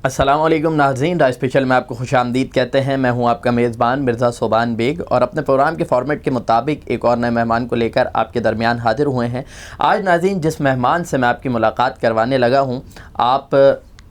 السلام علیکم ناظرین، رائے اسپیشل میں آپ کو خوش آمدید کہتے ہیں۔ میں ہوں آپ کا میزبان مرزا صوبان بیگ، اور اپنے پروگرام کے فارمیٹ کے مطابق ایک اور نئے مہمان کو لے کر آپ کے درمیان حاضر ہوئے ہیں۔ آج ناظرین جس مہمان سے میں آپ کی ملاقات کروانے لگا ہوں، آپ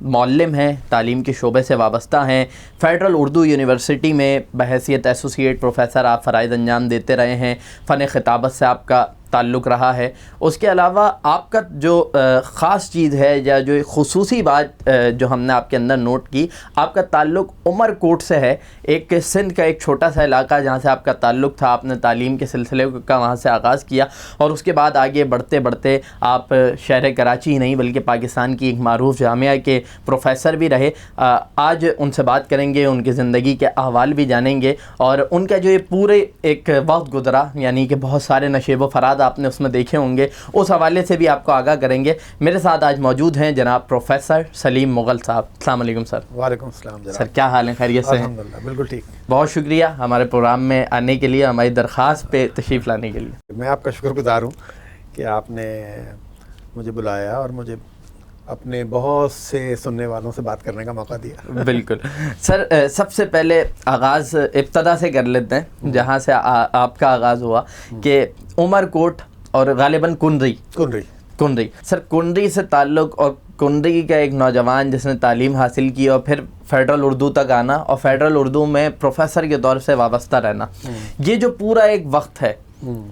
معلم ہیں، تعلیم کے شعبے سے وابستہ ہیں، فیڈرل اردو یونیورسٹی میں بحیثیت ایسوسیٹ پروفیسر آپ فرائض انجام دیتے رہے ہیں۔ فن خطابت سے آپ کا تعلق رہا ہے۔ اس کے علاوہ آپ کا جو خاص چیز ہے یا جو خصوصی بات جو ہم نے آپ کے اندر نوٹ کی، آپ کا تعلق عمر کوٹ سے ہے، ایک سندھ کا ایک چھوٹا سا علاقہ جہاں سے آپ کا تعلق تھا۔ آپ نے تعلیم کے سلسلے کا وہاں سے آغاز کیا، اور اس کے بعد آگے بڑھتے بڑھتے آپ شہر کراچی ہی نہیں بلکہ پاکستان کی ایک معروف جامعہ کے پروفیسر بھی رہے۔ آج ان سے بات کریں گے، ان کی زندگی کے احوال بھی جانیں گے، اور ان کا جو یہ پورے ایک وقت گزرا، یعنی کہ بہت سارے نشیب و فراد آپ نے اس میں دیکھے ہوں گے، اس حوالے سے بھی آپ کو آگاہ کریں گے۔ میرے ساتھ آج موجود ہیں جناب پروفیسر سلیم مغل صاحب۔ السلام علیکم سر۔ وعلیکم السلام جناب۔ سر کیا حال ہے؟ خیریت سے ہیں؟ الحمدللہ بالکل ٹھیک۔ بہت شکریہ ہمارے پروگرام میں آنے کے لیے، ہماری درخواست پہ تشریف لانے کے لیے۔ میں آپ کا شکر گزار ہوں کہ آپ نے مجھے بلایا اور مجھے اپنے بہت سے سننے والوں سے بات کرنے کا موقع دیا۔ بالکل سر، سب سے پہلے آغاز ابتدا سے کر لیتے ہیں جہاں سے آپ کا آغاز ہوا، کہ عمر کوٹ اور غالباً کنری سر، کنری سے تعلق، اور کنری کا ایک نوجوان جس نے تعلیم حاصل کی اور پھر فیڈرل اردو تک آنا، اور فیڈرل اردو میں پروفیسر کے طور سے وابستہ رہنا، یہ جو پورا ایک وقت ہے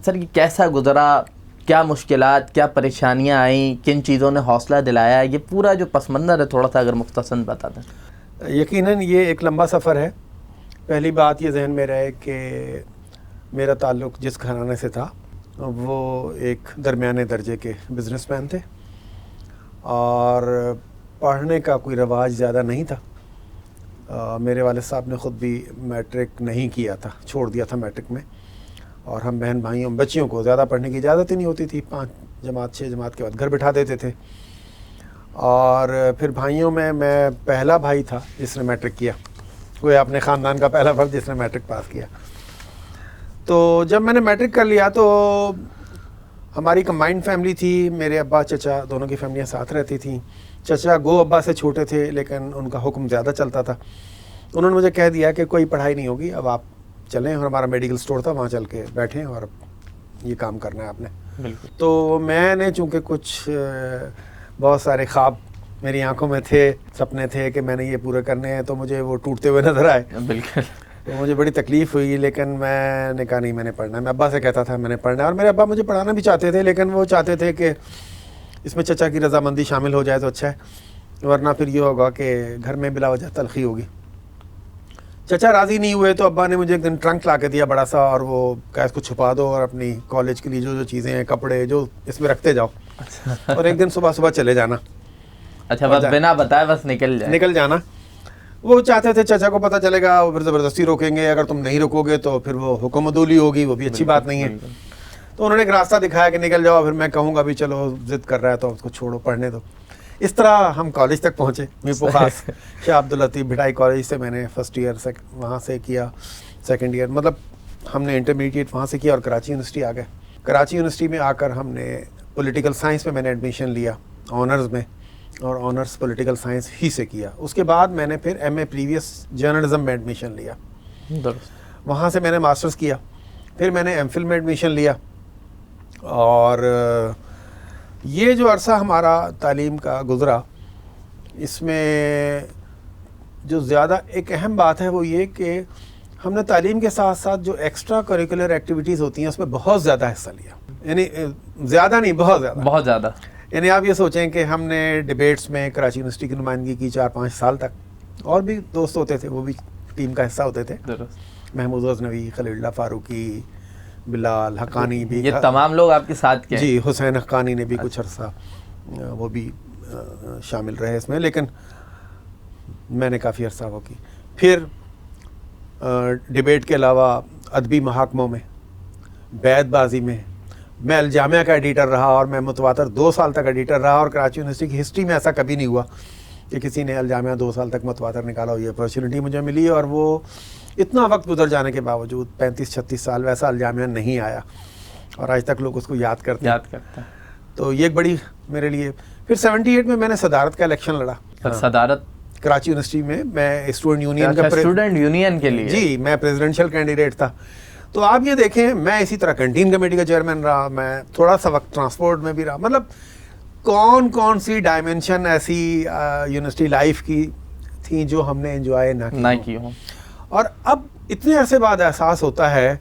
سر، یہ کیسا گزرا؟ کیا مشکلات، کیا پریشانیاں آئیں، کن چیزوں نے حوصلہ دلایا؟ یہ پورا جو پس منظر ہے تھوڑا سا اگر مختصراً بتا دیں۔ یقیناً یہ ایک لمبا سفر ہے۔ پہلی بات یہ ذہن میں رہے کہ میرا تعلق جس گھرانے سے تھا وہ ایک درمیانے درجے کے بزنس مین تھے، اور پڑھنے کا کوئی رواج زیادہ نہیں تھا۔ میرے والد صاحب نے خود بھی میٹرک نہیں کیا تھا، چھوڑ دیا تھا میٹرک میں، اور ہم بہن بھائیوں بچیوں کو زیادہ پڑھنے کی اجازت ہی نہیں ہوتی تھی۔ 5 جماعت 6 جماعت کے بعد گھر بٹھا دیتے تھے، اور پھر بھائیوں میں پہلا بھائی تھا جس نے میٹرک کیا، کوئی اپنے خاندان کا پہلا فرد جس نے میٹرک پاس کیا۔ تو جب میں نے میٹرک کر لیا تو ہماری کمبائنڈ فیملی تھی، میرے ابا چچا دونوں کی فیملیاں ساتھ رہتی تھیں۔ چچا گو ابا سے چھوٹے تھے لیکن ان کا حکم زیادہ چلتا تھا۔ انہوں نے مجھے کہہ دیا کہ کوئی پڑھائی نہیں ہوگی، اب آپ چلیں، اور ہمارا میڈیکل سٹور تھا، وہاں چل کے بیٹھیں اور یہ کام کرنا ہے آپ نے۔ بالکل۔ تو میں نے چونکہ کچھ بہت سارے خواب میری آنکھوں میں تھے، سپنے تھے کہ میں نے یہ پورے کرنے ہیں، تو مجھے وہ ٹوٹتے ہوئے نظر آئے۔ بالکل۔ تو مجھے بڑی تکلیف ہوئی، لیکن میں نے کہا نہیں، میں نے پڑھنا ہے۔ میں ابا سے کہتا تھا میں نے پڑھنا ہے، اور میرے ابا مجھے پڑھانا بھی چاہتے تھے، لیکن وہ چاہتے تھے کہ اس میں چچا کی رضامندی شامل ہو جائے تو اچھا ہے، ورنہ پھر یہ ہوگا کہ گھر میں بلا وجہ تلخی ہوگی۔ چچا راضی نہیں ہوئے تو ابا نے مجھے ایک دن ٹرنک لا کے دیا بڑا سا، اور وہ کہا اس کو چھپا دو، اور اپنی کالج کے لیے جو چیزیں ہیں، کپڑے جو، اس میں رکھتے جاؤ، اور ایک دن صبح چلے جانا۔ اچھا، بس بنا بتائے بس نکل جانا۔ وہ چاہتے تھے چچا کو پتہ چلے گا، وہ پھر زبردستی روکیں گے، اگر تم نہیں رکو گے تو پھر وہ حکم عدولی ہوگی، وہ بھی اچھی بات نہیں ہے۔ تو انہوں نے ایک راستہ دکھایا کہ نکل جاؤ، پھر میں کہوں گا بھی چلو ضد کر رہا ہے تو اس کو چھوڑو، پڑھنے دو۔ اس طرح ہم کالج تک پہنچے۔ میرپور خاص شاہ عبداللطیف بھٹائی کالج سے میں نے فرسٹ ایئر وہاں سے کیا، سیکنڈ ایئر مطلب ہم نے انٹرمیڈیٹ وہاں سے کیا، اور کراچی یونیورسٹی آ گئے۔ کراچی یونیورسٹی میں آ کر ہم نے پولیٹیکل سائنس میں نے ایڈمیشن لیا، آنرز میں، اور آنرز پولیٹیکل سائنس ہی سے کیا۔ اس کے بعد میں نے پھر ایم اے پریویس جرنلزم میں ایڈمیشن لیا، وہاں سے میں نے ماسٹرز کیا، پھر میں نے ایم فل میں ایڈمیشن لیا۔ اور یہ جو عرصہ ہمارا تعلیم کا گزرا، اس میں جو زیادہ ایک اہم بات ہے وہ یہ کہ ہم نے تعلیم کے ساتھ ساتھ جو ایکسٹرا کریکولر ایکٹیویٹیز ہوتی ہیں اس میں بہت زیادہ حصہ لیا، یعنی زیادہ نہیں، بہت زیادہ۔ یعنی آپ یہ سوچیں کہ ہم نے ڈبیٹس میں کراچی یونیورسٹی کی نمائندگی کی 4-5 سال تک، اور بھی دوست ہوتے تھے، وہ بھی ٹیم کا حصہ ہوتے تھے، محمود غزنوی، خلیل اللہ فاروقی، بلال حقانی بھی، یہ تمام لوگ آپ کے ساتھ کے؟ جی، حسین حقانی نے بھی کچھ عرصہ وہ بھی شامل رہے اس میں، لیکن میں نے کافی عرصہ وہ کی۔ پھر ڈبیٹ کے علاوہ ادبی محاکموں میں، بیت بازی میں میں الجامعہ کا ایڈیٹر رہا، اور میں متواتر 2 سال تک ایڈیٹر رہا، اور کراچی یونیورسٹی کی ہسٹری میں ایسا کبھی نہیں ہوا کہ کسی نے الجامعہ 2 سال تک متواتر نکالا ہو۔ یہ اپرچونٹی مجھے ملی، اور وہ اتنا وقت گزر جانے کے باوجود 35-36 سال ویسا الجامعہ نہیں آیا، اور آج تک لوگ اس کو یاد کرتے ہیں۔ تو یہ ایک بڑی میرے لیے۔ پھر 78 میں نے صدارت کا الیکشن لڑا، صدارت کراچی یونیورسٹی میں میں اسٹوڈنٹ یونین کا اسٹوڈنٹ یونین کے لیے جی میں پریزیڈنشیل کینڈیڈیٹ تھا. تو آپ یہ دیکھیں میں اسی طرح کنٹین کمیٹی کا چیئرمین رہا, میں تھوڑا سا وقت ٹرانسپورٹ میں بھی رہا. مطلب کون سی ڈائمینشن ایسی یونیورسٹی لائف کی تھیں جو ہم نے انجوائے نہ کی ہوں. اور اب اتنے عرصے بعد احساس ہوتا ہے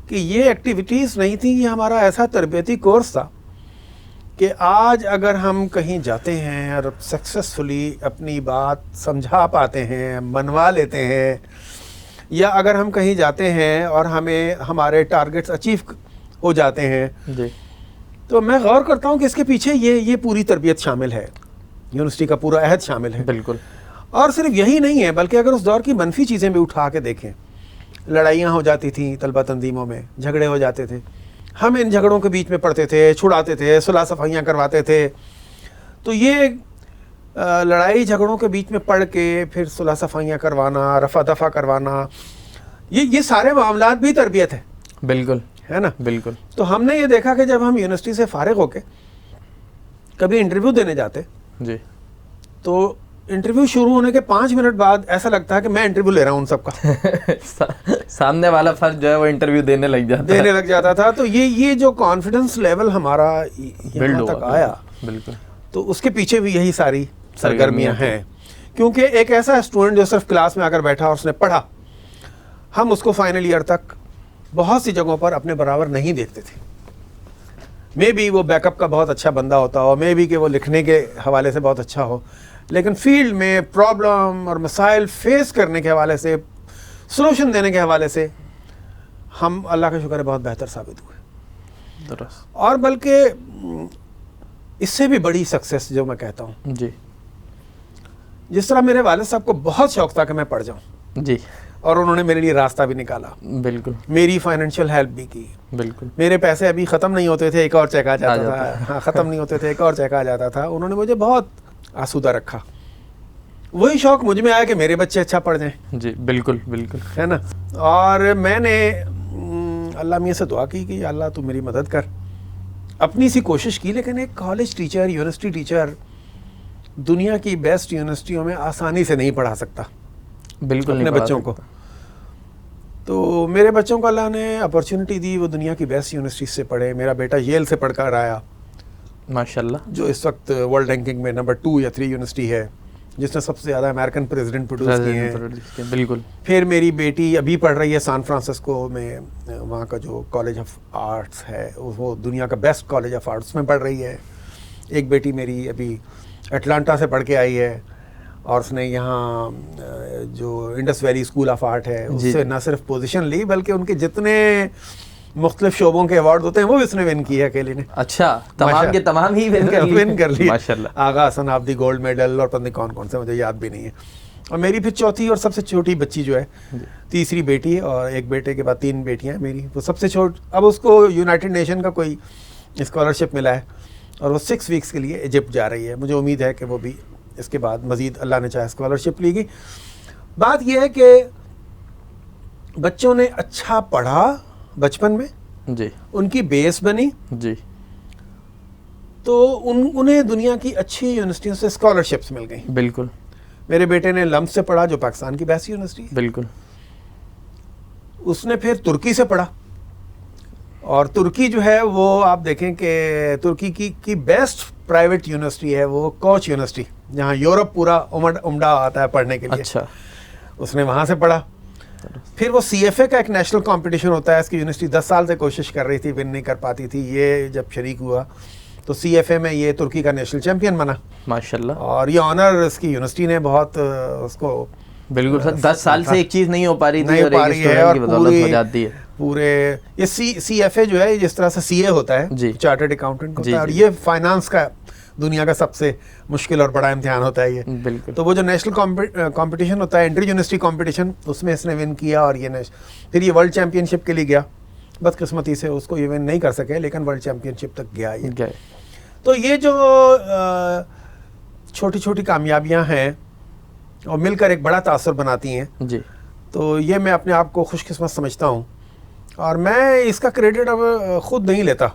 کہ یہ ایکٹیویٹیز نہیں تھیں, یہ ہمارا ایسا تربیتی کورس تھا کہ آج اگر ہم کہیں جاتے ہیں اور سکسیسفلی اپنی بات سمجھا پاتے ہیں, منوا لیتے ہیں, یا اگر ہم کہیں جاتے ہیں اور ہمیں ہمارے ٹارگٹس اچیو ہو جاتے ہیں جی, تو میں غور کرتا ہوں کہ اس کے پیچھے یہ پوری تربیت شامل ہے, یونیورسٹی کا پورا عہد شامل ہے. بالکل. اور صرف یہی نہیں ہے بلکہ اگر اس دور کی منفی چیزیں بھی اٹھا کے دیکھیں, لڑائیاں ہو جاتی تھیں طلبہ تنظیموں میں, جھگڑے ہو جاتے تھے, ہم ان جھگڑوں کے بیچ میں پڑتے تھے, چھڑاتے تھے, صلح صفائیاں کرواتے تھے. تو یہ لڑائی جھگڑوں کے بیچ میں پڑھ کے پھر صلح صفائیاں کروانا, رفع دفع کروانا, یہ سارے معاملات بھی تربیت ہے. بالکل ہے نا. بالکل. تو ہم نے یہ دیکھا کہ جب ہم یونیورسٹی سے فارغ ہو کے کبھی انٹرویو دینے جاتے جی, تو انٹرویو شروع ہونے کے 5 منٹ بعد ایسا لگتا ہے کہ میں انٹرویو لے رہا ہوں ان سب کا. سامنے والا فرد جو ہے وہ انٹرویو دینے لگ جاتا تھا. تو یہ جو کانفیڈنس لیول ہمارا یہاں تک آیا, بالکل, تو اس کے پیچھے بھی یہی ساری سرگرمیاں ہیں. کیونکہ ایک ایسا اسٹوڈنٹ جو صرف کلاس میں آ کر بیٹھا اور اس نے پڑھا, ہم اس کو فائنل ایئر تک بہت سی جگہوں پر اپنے برابر نہیں دیکھتے تھے. مے بی وہ بیک اپ کا بہت اچھا بندہ ہوتا ہو, مے بی کہ وہ لکھنے کے حوالے سے بہت اچھا ہو, لیکن فیلڈ میں پرابلم اور مسائل فیس کرنے کے حوالے سے, سلوشن دینے کے حوالے سے ہم اللہ کا شکر ہے بہت بہتر ثابت ہوئے. درست. اور بلکہ اس سے بھی بڑی سکسیس جو میں کہتا ہوں, جی, جس طرح میرے والد صاحب کو بہت شوق تھا کہ میں پڑھ جاؤں, جی, اور انہوں نے میرے لیے راستہ بھی نکالا, بالکل, میری فائنینشیل ہیلپ بھی کی. بالکل. میرے پیسے ابھی ختم نہیں ہوتے تھے, ایک اور چیک آ جاتا تھا. ہاں, ختم نہیں ہوتے تھے, ایک اور چیک آ جاتا تھا. انہوں نے مجھے بہت آسودہ رکھا. وہی شوق مجھ میں آیا کہ میرے بچے اچھا پڑھ جائیں. جی, بالکل, بالکل, ہے نا. اور میں نے اللہ میاں سے دعا کی کہ اللہ تو میری مدد کر. اپنی سی کوشش کی, لیکن ایک کالج ٹیچر, یونیورسٹی ٹیچر دنیا کی بیسٹ یونیورسٹیوں میں آسانی سے نہیں پڑھا سکتا بالکل اپنے بچوں کو. تو میرے بچوں کو اللہ نے اپرچونٹی دی, وہ دنیا کی بیسٹ یونیورسٹی سے پڑھے. میرا بیٹا ییل سے پڑھ کر آیا, ماشاءاللہ, جو اس وقت ورلڈ رینکنگ میں نمبر 2 یا 3 یونیورسٹی ہے, جس نے سب سے زیادہ امریکن پریزیڈنٹ پروڈیوس کیے ہیں. بالکل. پھر میری بیٹی ابھی پڑھ رہی ہے سان فرانسسکو میں, وہاں کا جو کالج آف آرٹس ہے وہ دنیا کا بیسٹ کالج آف آرٹس میں پڑھ رہی ہے. ایک بیٹی میری ابھی اٹلانٹا سے پڑھ کے آئی ہے, اور اس نے یہاں جو Indus valley school of art ہے اس سے نہ صرف پوزیشن لی, بلکہ ان کے جتنے مختلف شعبوں کے ایوارڈ ہوتے ہیں وہ اس نے ون کی ہے اکیلے نے. اچھا, تمام کے تمام ہی ون کر لی. ماشاءاللہ. آغا حسن آبدی گولڈ میڈل, اور پتہ کون سے مجھے یاد بھی نہیں ہے. اور میری پھر چوتھی اور سب سے چھوٹی بچی جو ہے, تیسری بیٹی, اور ایک بیٹے کے بعد 3 بیٹیاں ہیں میری, وہ سب سے اب اس کو یونائٹڈ نیشن کا کوئی اسکالرشپ ملا ہے, اور وہ 6 ویکس کے لیے ایجپٹ جا رہی ہے. مجھے امید ہے کہ وہ بھی اس کے بعد مزید اللہ نے چاہے اسکالرشپ لی گی. بات یہ ہے کہ بچوں نے اچھا پڑھا بچپن میں, جی, ان کی بیس بنی, جی, تو انہیں دنیا کی اچھی یونیورسٹیوں سے اسکالرشپس مل گئیں. بالکل. میرے بیٹے نے لمس سے پڑھا, جو پاکستان کی بیسٹ یونیورسٹی ہے. بالکل. اس نے پھر ترکی سے پڑھا, اور ترکی جو ہے وہ آپ دیکھیں کہ ترکی کی بیسٹ پرائیویٹ یونیورسٹی ہے وہ کوچ یونیورسٹی, جہاں یورپ پورا عمدہ آتا ہے پڑھنے کے لیے. اچھا. اس نے وہاں سے پڑھا. پھر وہ سی ایف اے کا ایک نیشنل کمپٹیشن ہوتا ہے, اس کی یونیورسٹی 10 سال سے کوشش کر رہی تھی, ون نہیں کر پاتی تھی. یہ جب شریک ہوا تو سی ایف اے میں یہ ترکی کا نیشنل چیمپئن بنا. ماشاءاللہ. اور یہ آنر اس کی یونیورسٹی نے بہت اس کو, بالکل سر, 10 سال سے ایک چیز نہیں ہو پا رہی تھی, اور ایک اسٹوڈنٹ کی بدولت ہو جاتی ہے. پورے یہ سی ایف اے جو ہے جس طرح سے سی اے ہوتا ہے, چارٹرڈ اکاؤنٹنٹ ہوتا ہے, اور یہ فائنانس کا دنیا کا سب سے مشکل اور بڑا امتحان ہوتا ہے یہ. بالکل. تو وہ جو نیشنل کمپٹیشن ہوتا ہے, انٹر یونیورسٹی کمپٹیشن, اس میں اس نے ون کیا, اور پھر یہ ورلڈ چیمپئن شپ کے لیے گیا. بدقسمتی سے اس کو یہ ون نہیں کر سکے, لیکن ورلڈ چیمپئن شپ تک گیا یہ. تو یہ جو چھوٹی چھوٹی کامیابیاں ہیں اور مل کر ایک بڑا تاثر بناتی ہیں, جی, تو یہ میں اپنے آپ کو خوش قسمت سمجھتا ہوں. اور میں اس کا کریڈٹ اب خود نہیں لیتا,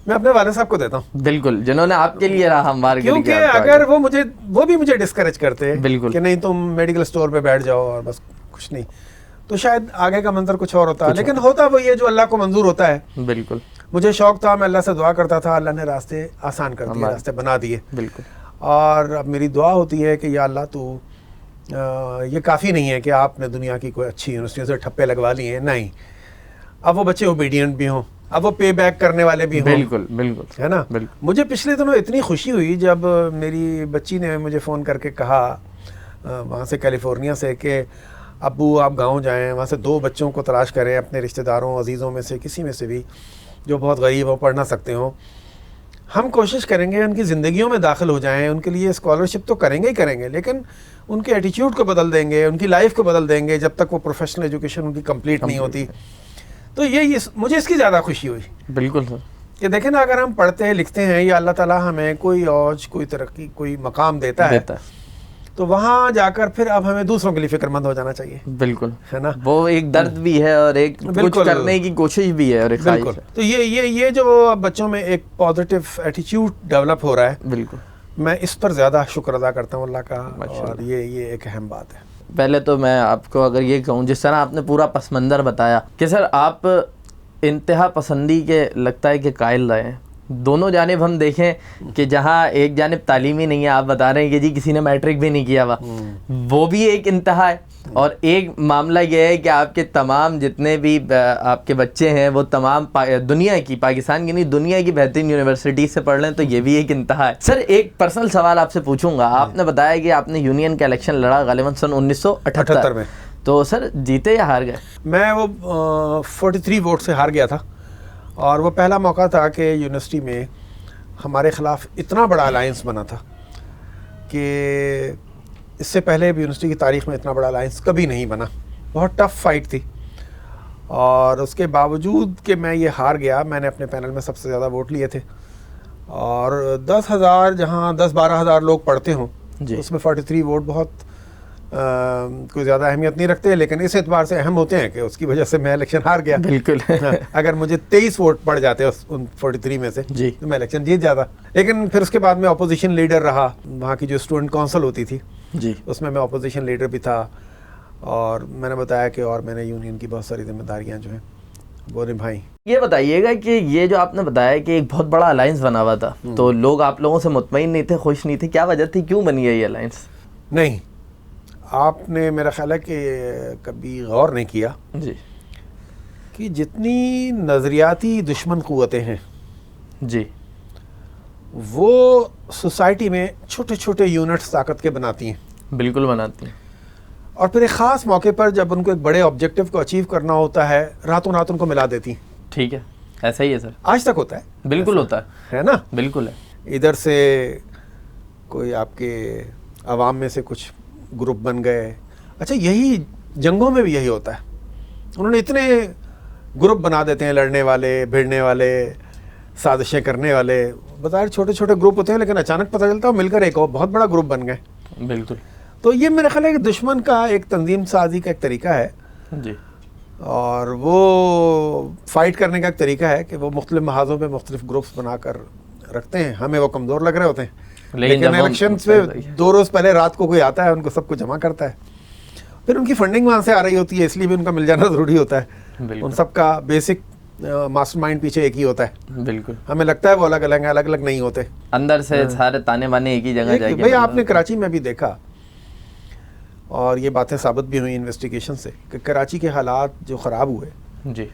میں اپنے والد صاحب کو دیتا ہوں، بالکل، جنہوں نے آپ کے لیے راہ ہموار کری. کیونکہ اگر وہ بھی مجھے ڈسکریج کرتے بالکل کہ نہیں تم میڈیکل اسٹور پہ بیٹھ جاؤ اور بس کچھ نہیں، تو شاید آگے کا منظر کچھ اور ہوتا. لیکن ہوتا وہ یہ جو اللہ کو منظور ہوتا ہے. بالکل، مجھے شوق تھا، میں اللہ سے دعا کرتا تھا، اللہ نے راستے آسان کر دیے، راستے بنا دیے. بالکل. اور اب میری دعا ہوتی ہے کہ یا اللہ تو یہ کافی نہیں ہے کہ آپ نے دنیا کی کوئی اچھی یونیورسٹیوں سے ٹھپے لگوا لیے ہیں، نہیں، اب وہ بچے اوبیڈینٹ بھی ہوں، اب وہ پے بیک کرنے والے بھی ہوں. بالکل بالکل، ہے نا. مجھے پچھلے دنوں اتنی خوشی ہوئی جب میری بچی نے مجھے فون کر کے کہا وہاں سے کیلیفورنیا سے کہ ابو آپ گاؤں جائیں، وہاں سے 2 بچوں کو تلاش کریں اپنے رشتہ داروں عزیزوں میں سے کسی میں سے بھی جو بہت غریب ہو، پڑھ نہ سکتے ہوں. ہم کوشش کریں گے ان کی زندگیوں میں داخل ہو جائیں، ان کے لیے اسکالرشپ تو کریں گے ہی کریں گے، لیکن ان کے ایٹیچیوڈ کو بدل دیں گے، ان کی لائف کو بدل دیں گے جب تک وہ پروفیشنل ایجوکیشن ان کی کمپلیٹ نہیں ہوتی. تو یہ مجھے اس کی زیادہ خوشی ہوئی. بالکل سر، کہ دیکھیں نا، اگر ہم پڑھتے ہیں لکھتے ہیں یا اللہ تعالیٰ ہمیں کوئی اوج، کوئی ترقی، کوئی مقام دیتا ہے تو وہاں جا کر پھر اب ہمیں دوسروں کے لیے فکر مند ہو جانا چاہیے. بالکل، ہے نا. وہ ایک درد بھی ہے اور ایک کچھ کرنے کی کوشش بھی ہے اور ایک خواہش ہے. تو یہ جو بچوں میں ایک پازیٹیو ایٹیچیوڈ ڈیولپ ہو رہا ہے، بالکل، میں اس پر زیادہ شکر ادا کرتا ہوں اللہ کا. اور یہ ایک اہم بات ہے. پہلے تو میں آپ کو اگر یہ کہوں، جس طرح آپ نے پورا پس منظر بتایا کہ سر آپ انتہا پسندی کے لگتا ہے کہ قائل رہے ہیں. دونوں جانب ہم دیکھیں کہ جہاں ایک جانب تعلیمی نہیں ہے، آپ بتا رہے ہیں کہ جی کسی نے میٹرک بھی نہیں کیا ہوا، وہ بھی ایک انتہا ہے. اور ایک معاملہ یہ ہے کہ آپ کے تمام جتنے بھی آپ کے بچے ہیں وہ تمام دنیا کی، پاکستان کی نہیں دنیا کی بہترین یونیورسٹی سے پڑھ لیں، تو یہ بھی ایک انتہا ہے. سر ایک پرسنل سوال آپ سے پوچھوں گا. آپ نے بتایا کہ آپ نے یونین کا الیکشن لڑا غالباً سن 1978 میں، تو سر جیتے یا ہار گئے؟ میں وہ 43 ووٹ سے ہار گیا تھا، اور وہ پہلا موقع تھا کہ یونیورسٹی میں ہمارے خلاف اتنا بڑا الائنس بنا تھا کہ اس سے پہلے بھی یونیورسٹی کی تاریخ میں اتنا بڑا الائنس کبھی نہیں بنا. بہت ٹف فائٹ تھی، اور اس کے باوجود کہ میں یہ ہار گیا، میں نے اپنے پینل میں سب سے زیادہ ووٹ لیے تھے. اور 10,000 جہاں 10-12 ہزار لوگ پڑھتے ہوں جی، اس میں 43 ووٹ بہت کوئی زیادہ اہمیت نہیں رکھتے، لیکن اس اعتبار سے اہم ہوتے ہیں کہ اس کی وجہ سے میں الیکشن ہار گیا. بالکل. اگر مجھے 23 ووٹ پڑ جاتے ان 43 میں سے جی تو میں الیکشن جیت جاتا. لیکن پھر اس کے بعد میں اپوزیشن لیڈر رہا. وہاں کی جو اسٹوڈنٹ کونسل ہوتی تھی جی، اس میں اپوزیشن لیڈر بھی تھا. اور میں نے بتایا کہ اور میں نے یونین کی بہت ساری ذمہ داریاں جو ہیں وہ نبھائیں. یہ بتائیے گا کہ یہ جو آپ نے بتایا کہ ایک بہت بڑا الائنس بنا ہوا تھا، تو لوگ آپ لوگوں سے مطمئن نہیں تھے، خوش نہیں تھے، کیا وجہ تھی، کیوں بنی ہے یہ الائنس؟ نہیں، آپ نے میرا خیال ہے کہ کبھی غور نہیں کیا جی کہ جتنی نظریاتی دشمن قوتیں ہیں جی، وہ سوسائٹی میں چھوٹے چھوٹے یونٹس طاقت کے بناتی ہیں. بالکل بناتی ہیں. اور پھر ایک خاص موقع پر جب ان کو ایک بڑے آبجیکٹو کو اچیو کرنا ہوتا ہے، راتوں رات ان کو ملا دیتی ہیں. ٹھیک ہے، ایسا ہی ہے سر. آج تک ہوتا ہے. بالکل ہوتا ہے نا. بالکل ہے. ادھر سے کوئی آپ کے عوام میں سے کچھ گروپ بن گئے. اچھا، یہی جنگوں میں بھی یہی ہوتا ہے. انہوں نے اتنے گروپ بنا دیتے ہیں، لڑنے والے، بھیڑنے والے، سازشیں کرنے والے. بظاہر چھوٹے چھوٹے گروپ ہوتے ہیں، لیکن اچانک پتہ چلتا ہے مل کر ایک بہت بڑا گروپ بن گئے. بالکل. تو یہ میرا خیال ہے کہ دشمن کا ایک تنظیم سازی کا ایک طریقہ ہے جی، اور وہ فائٹ کرنے کا ایک طریقہ ہے کہ وہ مختلف محاذوں پہ مختلف گروپس بنا کر رکھتے ہیں. ہمیں وہ کمزور لگ رہے ہوتے ہیں، لیکن الیکشن سے 2 روز پہلے رات کو کوئی آتا ہے، ان کو سب کو جمع کرتا ہے. پھر ان کی فنڈنگ وہاں سے آ رہی ہوتی ہے، اس لیے بھی ان کا مل جانا ضروری ہوتا ہے. ان سب کا بیسک ماسٹر مائنڈ پیچھے ایک ہی ہوتا ہے. بالکل. ہمیں لگتا ہے وہ الگ الگ ہیں، الگ الگ نہیں ہوتے. اندر سے سارے تانے بانے ایک ہی جگہ جائے گے. بھائی آپ نے کراچی میں بھی دیکھا، اور یہ باتیں ثابت بھی ہوئی انویسٹیگیشن سے، کہ کراچی کے حالات جو خراب ہوئے جی،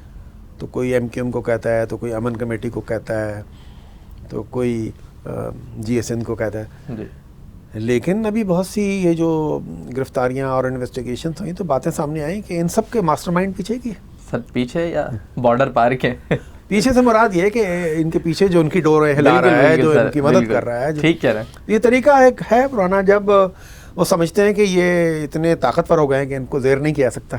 تو کوئی ایم کیو ایم کو کہتا ہے، تو کوئی امن کمیٹی کو کہتا ہے، تو کوئی جی ایس این کو کہتا ہے. جی، لیکن ابھی بہت سی یہ جو گرفتاریاں اور انویسٹیگیشنز ہوئیں تو باتیں سامنے آئیں کہ ان سب کے ماسٹر مائنڈ پیچھے کی سر پیچھے یا بارڈر پار کے پیچھے سے مراد یہ ہے کہ ان کے پیچھے جو ان کی ڈوریں ہلا رہا ہے، جو ان کی مدد کر رہا ہے. ٹھیک کہہ رہے ہیں. یہ طریقہ ایک ہے پرانا، جب وہ سمجھتے ہیں کہ یہ اتنے طاقتور ہو گئے ہیں کہ ان کو زیر نہیں کیا سکتا،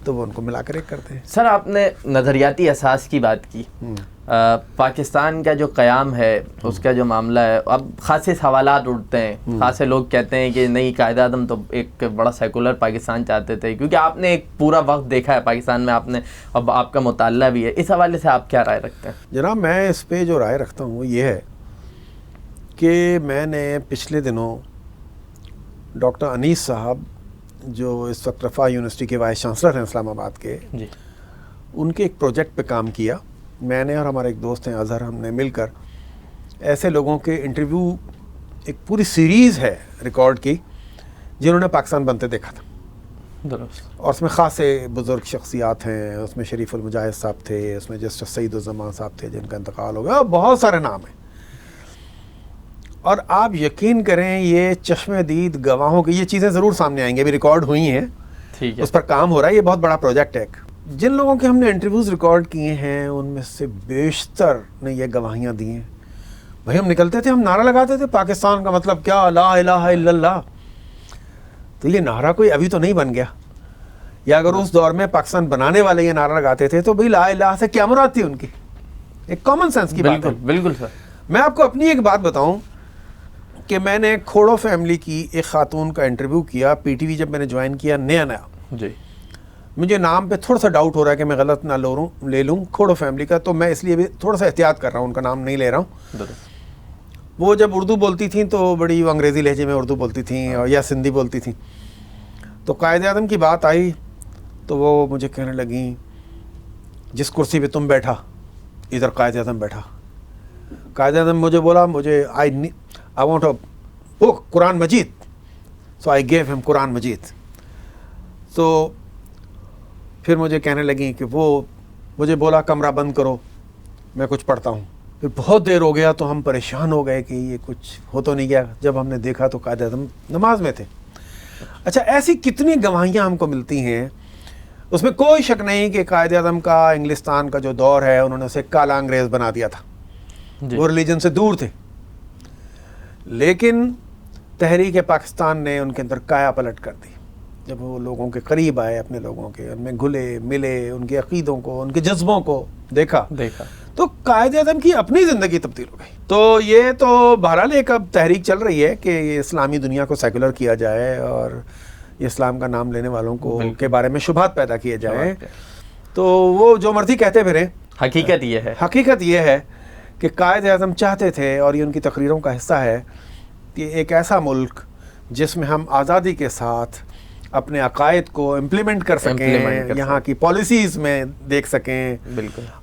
تو وہ ان کو ملا کر ایک کرتے ہیں. سر آپ نے نظریاتی اساس کی بات کی، پاکستان کا جو قیام ہے اس کا جو معاملہ ہے، اب خاصے سوالات اٹھتے ہیں، خاصے لوگ کہتے ہیں کہ نہیں، قائد اعظم تو ایک بڑا سیکولر پاکستان چاہتے تھے، کیونکہ آپ نے ایک پورا وقت دیکھا ہے پاکستان میں، آپ نے اب آپ کا مطالعہ بھی ہے، اس حوالے سے آپ کیا رائے رکھتے ہیں؟ جناب میں اس پہ جو رائے رکھتا ہوں وہ یہ ہے کہ میں نے پچھلے دنوں ڈاکٹر انیس صاحب جو اس وقت رفاح یونیورسٹی کے وائس چانسلر ہیں اسلام آباد کے، جی، ان کے ایک پروجیکٹ پہ کام کیا. میں نے اور ہمارے ایک دوست ہیں اظہر، ہم نے مل کر ایسے لوگوں کے انٹرویو، ایک پوری سیریز ہے ریکارڈ کی جنہوں نے پاکستان بنتے دیکھا تھا. درست. اور اس میں خاصے بزرگ شخصیات ہیں، اس میں شریف المجاہد صاحب تھے، اس میں جسٹس سعید الزمان صاحب تھے جن کا انتقال ہو گیا، اور بہت سارے نام ہیں. اور آپ یقین کریں یہ چشم دید گواہوں کی یہ چیزیں ضرور سامنے آئیں گی، ابھی ریکارڈ ہوئی ہیں، ٹھیک ہے، اس پر کام ہو رہا ہے، یہ بہت بڑا پروجیکٹ ہے. جن لوگوں کے ہم نے انٹرویوز ریکارڈ کیے ہیں ان میں سے بیشتر نے یہ گواہیاں دی ہیں. بھائی ہم نکلتے تھے، ہم نعرہ لگاتے تھے پاکستان کا مطلب کیا، لا الہ الا اللہ. تو یہ نعرہ کوئی ابھی تو نہیں بن گیا، یا اگر اس دور میں پاکستان بنانے والے یہ نعرہ لگاتے تھے تو بھائی لا الہ سے کیا مراد تھی ان کی؟ ایک کامن سینس کی بات ہے. بالکل سر. میں آپ کو اپنی ایک بات بتاؤں کہ میں نے کھوڑو فیملی کی ایک خاتون کا انٹرویو کیا پی ٹی وی جب میں نے جوائن کیا نیا، جی، مجھے نام پہ تھوڑا سا ڈاؤٹ ہو رہا ہے کہ میں غلط نہ لے لوں کھوڑو فیملی کا، تو میں اس لیے بھی تھوڑا سا احتیاط کر رہا ہوں، ان کا نام نہیں لے رہا ہوں. وہ جب اردو بولتی تھیں تو بڑی انگریزی لہجے میں اردو بولتی تھیں اور یا سندھی بولتی تھیں. تو قائد اعظم کی بات آئی تو وہ مجھے کہنے لگیں جس کرسی پہ تم بیٹھا ادھر قائد اعظم بیٹھا. قائد اعظم مجھے بولا مجھے I want a book Quran Majeed, so I give ہم قرآن مجید. تو پھر مجھے کہنے لگیں کہ وہ مجھے بولا کمرہ بند کرو میں کچھ پڑھتا ہوں. پھر بہت دیر ہو گیا تو ہم پریشان ہو گئے کہ یہ کچھ ہو تو نہیں گیا. جب ہم نے دیکھا تو قائد اعظم نماز میں تھے. اچھا ایسی کتنی گواہیاں ہم کو ملتی ہیں، اس میں کوئی شک نہیں کہ قائد اعظم کا انگلستان کا جو دور ہے انہوں نے اسے کالا انگریز بنا دیا تھا. وہ ریلیجن سے دور تھے، لیکن تحریک پاکستان نے ان کے اندر کایا پلٹ کر دی. جب وہ لوگوں کے قریب آئے، اپنے لوگوں کے، ان میں گھلے ملے، ان کے عقیدوں کو، ان کے جذبوں کو دیکھا تو قائد اعظم کی اپنی زندگی تبدیل ہو گئی. تو یہ تو بہرحال ایک اب تحریک چل رہی ہے کہ یہ اسلامی دنیا کو سیکولر کیا جائے اور یہ اسلام کا نام لینے والوں کو کے بارے میں شبہات پیدا کیے جائیں. تو وہ جو مرضی کہتے پھریں، حقیقت یہ ہے کہ قائد اعظم چاہتے تھے، اور یہ ان کی تقریروں کا حصہ ہے، کہ ایک ایسا ملک جس میں ہم آزادی کے ساتھ اپنے عقائد کو امپلیمنٹ کر سکیں، یہاں کی پالیسیز میں دیکھ سکیں،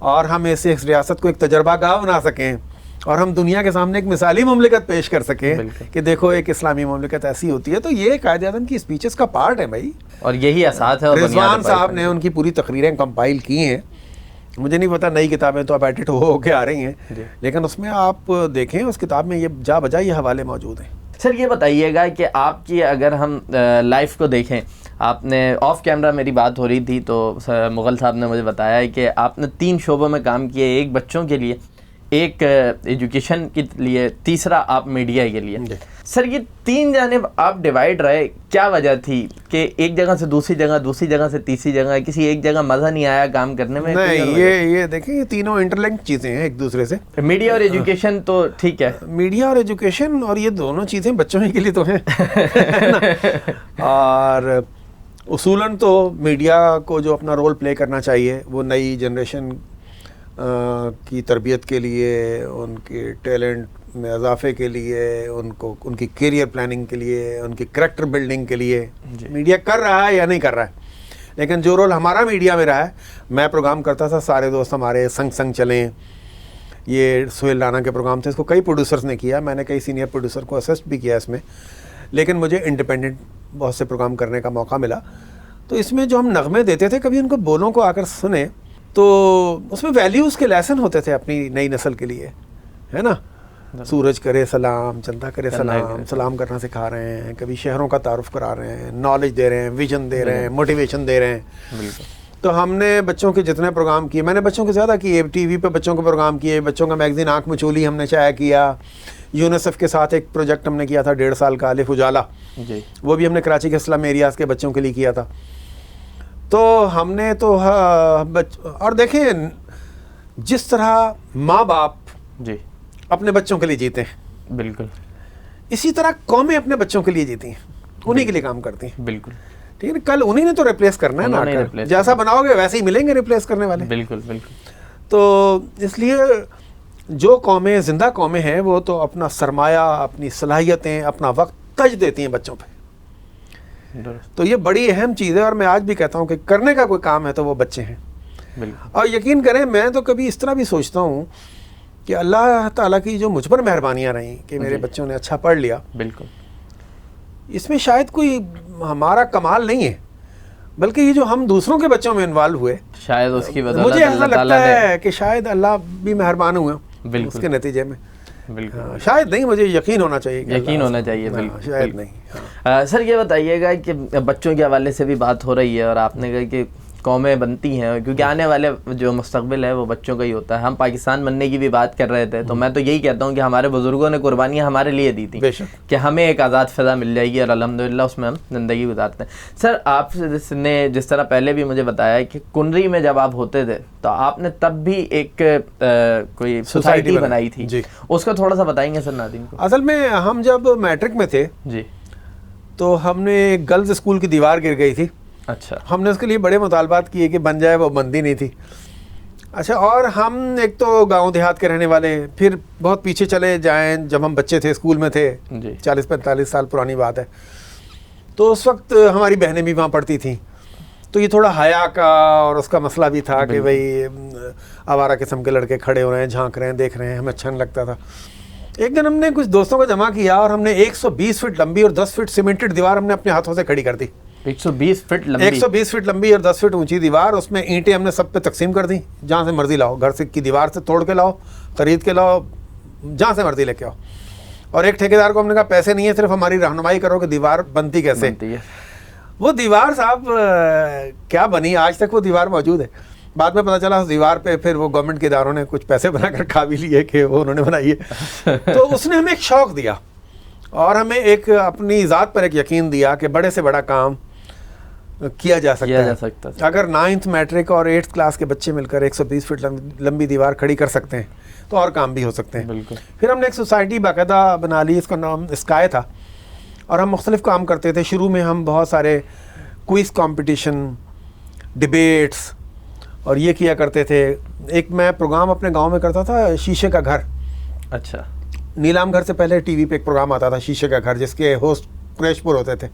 اور ہم ایسے اس ریاست کو ایک تجربہ گاہ بنا سکیں، اور ہم دنیا کے سامنے ایک مثالی مملکت پیش کر سکیں کہ دیکھو ایک اسلامی مملکت ایسی ہوتی ہے. تو یہ قائد اعظم کی اسپیچز کا پارٹ ہے بھائی، اور یہی اساس ہے. رضوان صاحب نے ان کی پوری تقریریں کمپائل کی ہیں. مجھے نہیں پتا نئی کتابیں تو اب ایڈٹ ہو کے آ رہی ہیں، لیکن اس میں آپ دیکھیں اس کتاب میں یہ جا بجا یہ حوالے موجود ہیں. سر یہ بتائیے گا کہ آپ کی اگر ہم لائف کو دیکھیں، آپ نے آف کیمرہ میری بات ہو رہی تھی تو مغل صاحب نے مجھے بتایا ہے کہ آپ نے 3 شعبوں میں کام کیے، ایک بچوں کے لیے، ایک ایجوکیشن کے لیے، تیسرا آپ میڈیا کے لیے. سر یہ 3 جانب آپ ڈیوائڈ رہے، کیا وجہ تھی کہ ایک جگہ سے دوسری جگہ، دوسری جگہ سے تیسری جگہ، کسی ایک جگہ مزہ نہیں آیا کام کرنے میں؟ نہیں، یہ دیکھیں یہ تینوں انٹرلنکڈ چیزیں ہیں ایک دوسرے سے. میڈیا اور ایجوکیشن تو ٹھیک ہے، میڈیا اور ایجوکیشن، اور یہ دونوں چیزیں بچوں کے لیے تو ہیں. اور اصولاً تو میڈیا کو جو اپنا رول پلے کرنا چاہیے وہ نئی جنریشن کی تربیت کے لیے، ان کے ٹیلنٹ میں اضافے کے لیے، ان کی کیریئر پلاننگ کے لیے، ان کی کریکٹر بلڈنگ کے لیے میڈیا کر رہا ہے یا نہیں کر رہا ہے. لیکن جو رول ہمارا میڈیا میں رہا ہے، میں پروگرام کرتا تھا، سارے دوست ہمارے سنگ چلیں، یہ سہیل رانا کے پروگرام تھے، اس کو کئی پروڈیوسرز نے کیا، میں نے کئی سینئر پروڈیوسر کو اسسٹ بھی کیا اس میں، لیکن مجھے انڈیپینڈنٹ بہت سے پروگرام کرنے کا موقع ملا. تو اس میں جو ہم نغمے دیتے تھے، کبھی ان کو بولوں کو آ کر سنیں تو اس میں ویلیوز کے لیسن ہوتے تھے اپنی نئی نسل کے لیے، ہے نا. سورج کرے سلام، چندہ کرے سلام، سلام کرنا سکھا رہے ہیں، کبھی شہروں کا تعارف کرا رہے ہیں، نالج دے رہے ہیں، ویژن دے رہے ہیں، موٹیویشن دے رہے ہیں. تو ہم نے بچوں کے جتنے پروگرام کیے، میں نے بچوں کے زیادہ کیے، ٹی وی پہ بچوں کے پروگرام کیے، بچوں کا میگزین آنکھ میں چولی ہم نے چایا کیا. یونیسیف کے ساتھ ایک پروجیکٹ ہم نے کیا تھا 1.5 سال کا، الف اجالا، وہ بھی ہم نے کراچی کے اسلم ایریاز کے بچوں کے لیے کیا تھا. تو ہم نے تو اور دیکھیں جس طرح ماں باپ جی اپنے بچوں کے لیے جیتے ہیں، بالکل اسی طرح قومیں اپنے بچوں کے لیے جیتی ہیں، انہی کے لیے کام کرتی ہیں. بالکل ٹھیک ہے، کل انہی نے تو ریپلیس کرنا ہے نا، انہوں نے replace جیسا بناؤ گے ویسے ہی ملیں گے ریپلیس کرنے والے. بالکل بالکل. تو اس لیے جو قومیں زندہ قومیں ہیں وہ تو اپنا سرمایہ، اپنی صلاحیتیں، اپنا وقت تج دیتی ہیں بچوں پہ. تو یہ بڑی اہم چیز ہے، اور میں آج بھی کہتا ہوں کہ کرنے کا کوئی کام ہے تو وہ بچے ہیں. اور یقین کریں میں تو کبھی اس طرح بھی سوچتا ہوں کہ اللہ تعالیٰ کی جو مجھ پر مہربانیاں رہیں کہ میرے بچوں نے اچھا پڑھ لیا، بالکل اس میں شاید کوئی ہمارا کمال نہیں ہے، بلکہ یہ جو ہم دوسروں کے بچوں میں انوالو ہوئے، شاید اس کی بدولت مجھے ایسا اللہ لگتا تعالیٰ نے ہے کہ شاید اللہ بھی مہربان ہوئے بالکل اس کے نتیجے میں. بالکل شاید نہیں، مجھے یقین ہونا چاہیے کہ یقین اللہ ہونا چاہیے. ہاں، بالکل شاید نہیں. سر یہ بتائیے گا کہ بچوں کے حوالے سے بھی بات ہو رہی ہے اور آپ نے کہا کہ قومیں بنتی ہیں کیونکہ آنے والے جو مستقبل ہے وہ بچوں کا ہی ہوتا ہے. ہم پاکستان بننے کی بھی بات کر رہے تھے تو میں تو یہی کہتا ہوں کہ ہمارے بزرگوں نے قربانیاں ہمارے لیے دی تھیں کہ ہمیں ایک آزاد فضا مل جائے گی اور الحمدللہ اس میں ہم زندگی گزارتے ہیں. سر آپ نے جس طرح پہلے بھی مجھے بتایا کہ کنری میں جب آپ ہوتے تھے تو آپ نے تب بھی ایک کوئی سوسائٹی بنائی تھی، اس کا تھوڑا سا بتائیں گے سر ناظرین کو. اصل میں ہم جب میٹرک میں تھے جی تو ہم نے گرلز اسکول کی دیوار گر گئی تھی. اچھا. ہم نے اس کے لیے بڑے مطالبات کیے کہ بن جائے، وہ بندی نہیں تھی. اچھا، اور ہم ایک تو گاؤں دیہات کے رہنے والے، پھر بہت پیچھے چلے جائیں جب ہم بچے تھے اسکول میں تھے، 40-45 سال پرانی بات ہے، تو اس وقت ہماری بہنیں بھی وہاں پڑھتی تھیں، تو یہ تھوڑا حیا کا اور اس کا مسئلہ بھی تھا کہ بھئی آوارہ قسم کے لڑکے کھڑے ہو رہے ہیں، جھانک رہے ہیں، دیکھ رہے ہیں، ہمیں اچھا نہیں لگتا تھا. ایک دن ہم نے کچھ دوستوں کو جمع کیا اور ہم نے 120 فٹ لمبی اور 10 فٹ سیمنٹڈ دیوار ہم نے اپنے ہاتھوں سے کھڑی کر دی. 120 فٹ لمبی 120 فٹ لمبی اور 10 فٹ اونچی دیوار، اس میں اینٹیں ہم نے سب پہ تقسیم کر دی. جہاں سے مرضی لاؤ، گھر سے کی دیوار سے توڑ کے لاؤ، خرید کے لاؤ، جہاں سے مرضی لے کے آؤ. اور ایک ٹھیکیدار کو ہم نے کہا پیسے نہیں ہیں، صرف ہماری رہنمائی کرو کہ دیوار بنتی کیسے. وہ دیوار صاحب کیا بنی، آج تک وہ دیوار موجود ہے. بعد میں پتہ چلا اس دیوار پہ پھر وہ گورنمنٹ کے اداروں نے کچھ پیسے بنا کر کھا بھی لیے کہ وہ انہوں نے بنائی ہے. تو اس نے ہمیں ایک شوق دیا اور ہمیں ایک اپنی ذات پر ایک یقین دیا کہ بڑے سے بڑا کام کیا جا سکتا ہے. اگر 9th میٹرک اور 8th کلاس کے بچے مل کر 120 فٹ لمبی دیوار کھڑی کر سکتے ہیں تو اور کام بھی ہو سکتے ہیں. بالکل. پھر ہم نے ایک سوسائٹی باقاعدہ بنا لی، اس کا نام اسکائے تھا، اور ہم مختلف کام کرتے تھے. شروع میں ہم بہت سارے کوئز کمپٹیشن، ڈیبیٹس اور یہ کیا کرتے تھے. ایک میں پروگرام اپنے گاؤں میں کرتا تھا، شیشے کا گھر. اچھا. نیلام گھر سے پہلے ٹی وی پہ ایک پروگرام آتا تھا شیشے کا گھر، جس کے ہوسٹ قریش پور ہوتے تھے.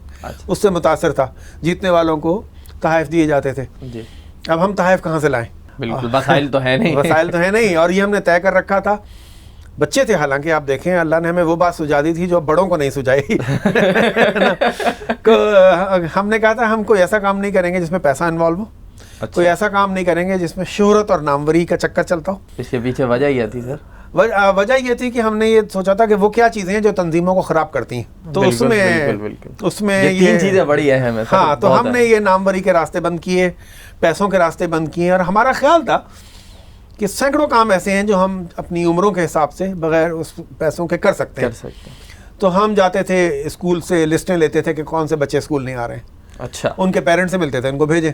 اس سے متاثر تھا، جیتنے والوں کو تحائف دیے جاتے تھے. جی. اب ہم تحائف کہاں سے لائیں؟ بالکل وسائل تو ہے نہیں. وسائل تو ہے نہیں، اور یہ ہم نے طے کر رکھا تھا. بچے تھے حالانکہ، آپ دیکھیں اللہ نے ہمیں وہ بات سجا دی تھی جو بڑوں کو نہیں سجائی. ہم نے کہا تھا ہم کوئی ایسا کام نہیں کریں گے جس میں پیسہ انوالو ہو. کوئی ایسا کام نہیں کریں گے جس میں شہرت اور ناموری کا چکر چلتا ہو. اس کے پیچھے وجہ یہ تھی سر؟ وجہ یہ تھی کہ ہم نے یہ سوچا تھا کہ وہ کیا چیزیں ہیں جو تنظیموں کو خراب کرتی ہیں. تو اس میں یہ 3 چیزیں بڑی اہم ہیں. ہاں، تو ہم نے یہ ناموری کے راستے بند کیے، پیسوں کے راستے بند کیے، اور ہمارا خیال تھا کہ سینکڑوں کام ایسے ہیں جو ہم اپنی عمروں کے حساب سے بغیر اس پیسوں کے کر سکتے ہیں. تو ہم جاتے تھے اسکول سے، لسٹیں لیتے تھے کہ کون سے بچے اسکول نہیں آ رہے ہیں. اچھا. ان کے پیرنٹس سے ملتے تھے، ان کو بھیجیں.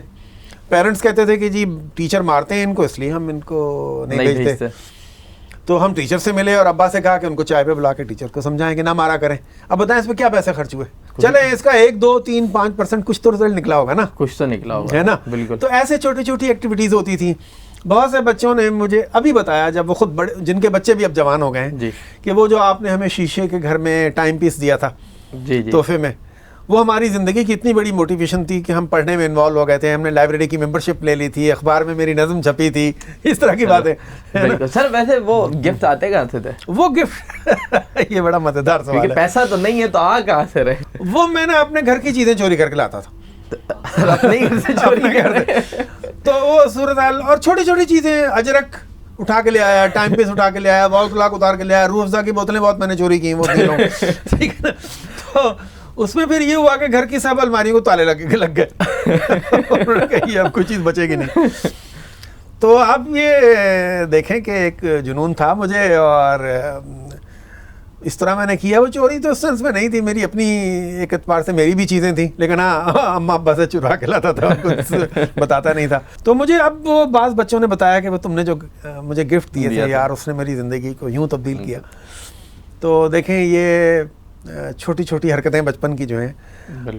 پیرنٹس کہتے تھے کہ جی ٹیچر مارتے ہیں ان کو، اس لیے ہم ان کو نہیں بھیجتے. تو ہم ٹیچر سے ملے اور ابا سے کہا کہ ان کو چائے پہ بلا کے ٹیچر کو سمجھائیں کہ نہ مارا کریں. اب بتائیں اس پہ کیا پیسے خرچ ہوئے؟ چلیں اس کا 1, 2, 3, 5% کچھ تو رزلٹ نکلا ہوگا نا. کچھ تو نکلا ہوگا، ہے نا. بالکل. تو ایسے چھوٹی چھوٹی ایکٹیویٹیز ہوتی تھیں. بہت سے بچوں نے مجھے ابھی بتایا، جب وہ خود بڑے، جن کے بچے بھی اب جوان ہو گئے ہیں، کہ وہ جو آپ نے ہمیں شیشے کے گھر میں ٹائم پیس دیا تھا تحفے میں، وہ ہماری زندگی کی اتنی بڑی موٹیویشن تھی کہ ہم پڑھنے میں انوالو ہو گئے تھے. ہم نے لائبریری کی ممبرشپ لے لی تھی، اخبار میں میری نظم چھپی تھی، اس طرح کی باتیں. سر ویسے وہ گفٹ آتے کہاں سے تھے؟ وہ گفٹ یہ بڑا مزیدار سوال ہے. پیسہ تو نہیں ہے تو آ کہاں سے رہے؟ وہ میں نے اپنے گھر کی چیزیں چوری کر کے لاتا تھا. اپنے گھر سے چوری کر کے. تو وہ صورتحال، اور چھوٹی چھوٹی چیزیں، اجرک اٹھا کے لے آیا، ٹائم پیس اٹھا کے لے آیا، وال کلاک اتار کے لے آیا، روح افزا کی بوتلیں بہت میں نے چوری کی، وہ ٹھیک ہے نا. تو اس میں پھر یہ ہوا کہ گھر کی سب الماریوں کو تالے لگ گئے. انہوں نے کہا یہ اب کوئی چیز بچے گی نہیں. تو اب یہ دیکھیں کہ ایک جنون تھا مجھے، اور اس طرح میں نے کیا. وہ چوری تو اس سینس میں نہیں تھی, میری اپنی ایک اعتبار سے میری بھی چیزیں تھیں, لیکن ہاں اماں ابا سے چرا کے لاتا تھا, کچھ بتاتا نہیں تھا. تو مجھے اب وہ بعض بچوں نے بتایا کہ وہ تم نے جو مجھے گفٹ دیے تھے یار, اس نے میری زندگی کو یوں تبدیل کیا. تو دیکھیں یہ چھوٹی چھوٹی حرکتیں بچپن کی جو ہیں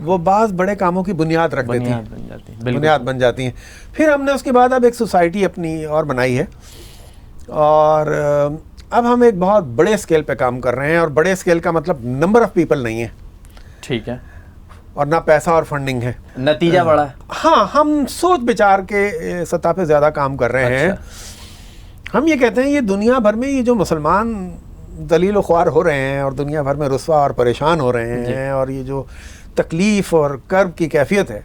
وہ بعض بڑے کاموں کی بنیاد رکھ دیتی ہیں, بنیاد بن جاتی ہیں. پھر ہم نے اس کے بعد اب ایک سوسائٹی اپنی اور بنائی ہے, اور اب ہم ایک بہت بڑے اسکیل پہ کام کر رہے ہیں. اور بڑے اسکیل کا مطلب نمبر آف پیپل نہیں ہے, ٹھیک ہے, اور نہ پیسہ اور فنڈنگ ہے, نتیجہ بڑا ہے. ہاں, ہم سوچ بچار کے سطح پہ زیادہ کام کر رہے ہیں. ہم یہ کہتے ہیں یہ دنیا بھر میں یہ جو مسلمان ذلیل و خوار ہو رہے ہیں اور دنیا بھر میں رسوا اور پریشان ہو رہے ہیں, اور یہ جو تکلیف اور کرب کی کیفیت ہے,